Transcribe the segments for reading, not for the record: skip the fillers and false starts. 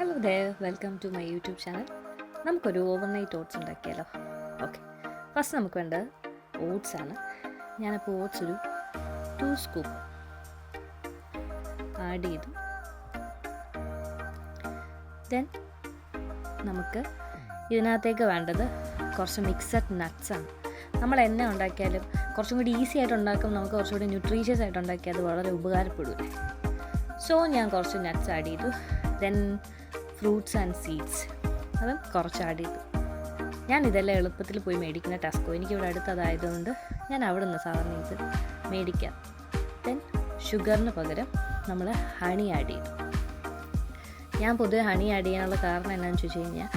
Hello Dev, welcome to my YouTube channel. നമുക്കൊരു overnight oats ഉണ്ടാക്കിയാലോ? Okay, first നമുക്ക് വേണ്ടത് ഓട്സ് ആണ്. ഞാനപ്പോൾ ഓട്സ് ഒരു 2 സ്കൂപ്പ് ആഡ് ചെയ്തു. ദെൻ നമുക്ക് ഇതിനകത്തേക്ക് വേണ്ടത് കുറച്ച് മിക്സഡ് നട്ട്സാണ്. നമ്മൾ എണ്ണ ഉണ്ടാക്കിയാലും കുറച്ചും കൂടി ഈസി ആയിട്ട് ഉണ്ടാക്കും, നമുക്ക് കുറച്ചുകൂടി ന്യൂട്രീഷ്യസ് ആയിട്ട് ഉണ്ടാക്കിയാൽ അത് വളരെ ഉപകാരപ്പെടില്ലേ. സോ ഞാൻ കുറച്ച് നട്ട്സ് ആഡ് ചെയ്തു. ദെൻ ഫ്രൂട്ട്സ് ആൻഡ് സീഡ്സ് അതും കുറച്ച് ആഡ് ചെയ്തു. ഞാൻ ഇതെല്ലാം എളുപ്പത്തിൽ പോയി മേടിക്കുന്ന ടെസ്കോ, എനിക്കിവിടെ അടുത്തതായതുകൊണ്ട് ഞാൻ അവിടെ നിന്ന് സാധാരണ ഇത് മേടിക്കാം. ദെൻ ഷുഗറിന് പകരം നമ്മൾ ഹണി ആഡ് ചെയ്തു. ഞാൻ പൊതുവെ ഹണി ആഡ് ചെയ്യാനുള്ള കാരണം എന്താണെന്ന് ചോദിച്ചു കഴിഞ്ഞാൽ,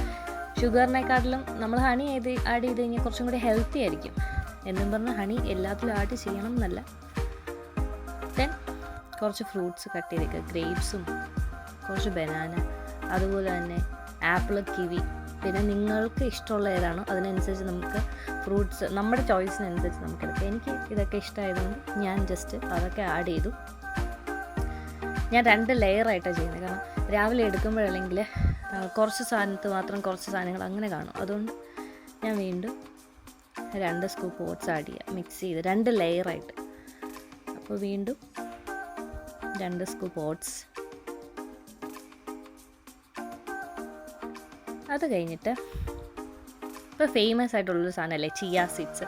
ഷുഗറിനെക്കാട്ടിലും നമ്മൾ ഹണി ആഡ് ചെയ്ത് കഴിഞ്ഞാൽ കുറച്ചും കൂടി ഹെൽത്തി ആയിരിക്കും എന്നും പറഞ്ഞാൽ ഹണി എല്ലാത്തിലും ആഡ് ചെയ്യണം എന്നല്ല. ദെൻ കുറച്ച് ഫ്രൂട്ട്സ് കട്ട് ചെയ്തേക്കുക, ഗ്രേപ്സും കുറച്ച് ബനാന, അതുപോലെ തന്നെ ആപ്പിൾ, കിവി. പിന്നെ നിങ്ങൾക്ക് ഇഷ്ടമുള്ള ഏതാണോ അതിനനുസരിച്ച് നമുക്ക് ഫ്രൂട്ട്സ് നമ്മുടെ ചോയ്സിനനുസരിച്ച് നമുക്കെടുക്കാം. എനിക്ക് ഇതൊക്കെ ഇഷ്ടമായതുകൊണ്ട് ഞാൻ ജസ്റ്റ് അതൊക്കെ ആഡ് ചെയ്തു. ഞാൻ 2 ലെയറായിട്ടാണ് ചെയ്യുന്നത്, കാരണം രാവിലെ എടുക്കുമ്പോഴല്ലെങ്കിൽ കുറച്ച് സാധനത്ത് മാത്രം കുറച്ച് സാധനങ്ങൾ അങ്ങനെ കാണും. അതുകൊണ്ട് ഞാൻ വീണ്ടും 2 സ്കൂപ്പ് ഓട്സ് ആഡ് ചെയ്യുക, മിക്സ് ചെയ്ത് 2 ലെയറായിട്ട്. അപ്പോൾ വീണ്ടും 2 സ്കൂപ്പ് ഓട്സ്. അത് കഴിഞ്ഞിട്ട് ഇപ്പോൾ ഫേമസ് ആയിട്ടുള്ളൊരു സാധനമല്ലേ ചിയ സീഡ്സ്.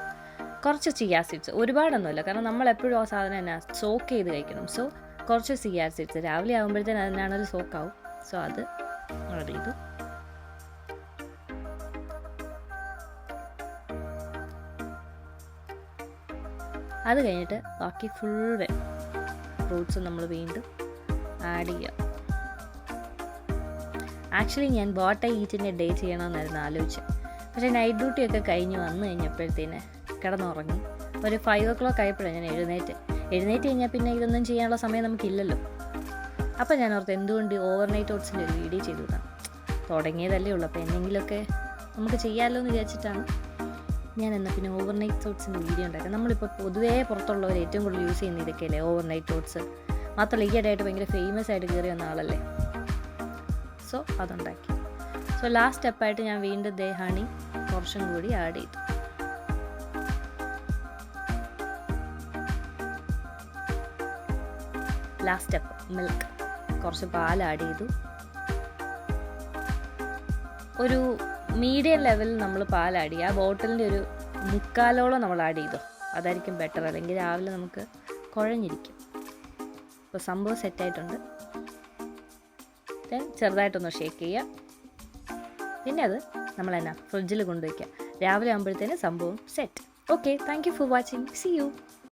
കുറച്ച് ചിയ സീഡ്സ്, ഒരുപാടൊന്നുമില്ല, കാരണം നമ്മളെപ്പോഴും ആ സാധനം തന്നെ സോക്ക് ചെയ്ത് കഴിക്കണം. സോ കുറച്ച് ചിയ സീഡ്സ് രാവിലെ ആകുമ്പോഴത്തേന് അതിനാണൊരു സോക്കാവും. സോ അത് ആഡ് ചെയ്തു. അത് കഴിഞ്ഞിട്ട് ബാക്കി ഫുൾ ഫ്രൂട്ട്സ് നമ്മൾ വീണ്ടും ആഡ് ചെയ്യുക. ആക്ച്വലി ഞാൻ വാട്ട് ഐ ഈറ്റിൻ്റെ ഡേ ചെയ്യണമെന്നായിരുന്നു ആലോചിച്ചത്. പക്ഷേ നൈറ്റ് ഡ്യൂട്ടിയൊക്കെ കഴിഞ്ഞ് വന്നു കഴിഞ്ഞപ്പോഴത്തേന് കിടന്നുറങ്ങി. ഒരു 5 o'clock ആയപ്പോഴാണ് ഞാൻ എഴുന്നേറ്റ് കഴിഞ്ഞാൽ പിന്നെ ഇതൊന്നും ചെയ്യാനുള്ള സമയം നമുക്കില്ലല്ലോ. അപ്പോൾ ഞാൻ ഓർത്ത് എന്തുകൊണ്ട് ഓവർനൈറ്റ് ഓട്സിൻ്റെ ഒരു വീഡിയോ ചെയ്തു വിടാം. തുടങ്ങിയതല്ലേ ഉള്ളൂ, അപ്പോൾ എന്തെങ്കിലുമൊക്കെ നമുക്ക് ചെയ്യാമല്ലോ എന്ന് വിചാരിച്ചിട്ടാണ് ഞാൻ എന്നാൽ പിന്നെ ഓവർനൈറ്റ് ഓട്സിൻ്റെ വീഡിയോ ഉണ്ടാക്കാം. നമ്മളിപ്പോൾ പൊതുവേ പുറത്തുള്ളവർ ഏറ്റവും കൂടുതൽ യൂസ് ചെയ്യുന്ന ഇതൊക്കെയല്ലേ ഓവർനൈറ്റ് ഓട്സ്. മാത്രമല്ല ഈ ഇടയായിട്ട് ഭയങ്കര ഫേമസ് ആയിട്ട് കയറി വന്ന ആളല്ലേ. സോ അതുണ്ടാക്കി. സോ ലാസ്റ്റ് സ്റ്റെപ്പായിട്ട് ഞാൻ വീണ്ടും ഹണി കുറച്ചും കൂടി ആഡ് ചെയ്തു. ലാസ്റ്റ് സ്റ്റെപ്പ് മിൽക്ക്, കുറച്ച് പാൽ ആഡ് ചെയ്തു. ഒരു മീഡിയം ലെവലിൽ നമ്മൾ പാൽ ആഡ് ചെയ്യുക. ആ ബോട്ടിലിൻ്റെ ഒരു 3/4 നമ്മൾ ആഡ് ചെയ്തു, അതായിരിക്കും ബെറ്റർ. അല്ലെങ്കിൽ രാവിലെ നമുക്ക് കുഴഞ്ഞിരിക്കും. അപ്പോൾ സംഭവം സെറ്റായിട്ടുണ്ട്. ചെറുതായിട്ടൊന്ന് ഷേക്ക് ചെയ്യുക. പിന്നെ അത് നമ്മൾ ഫ്രിഡ്ജിൽ കൊണ്ടുവയ്ക്കുക. രാവിലെ ആകുമ്പോഴത്തേന് സംഭവം set. Okay, thank you for watching. See U.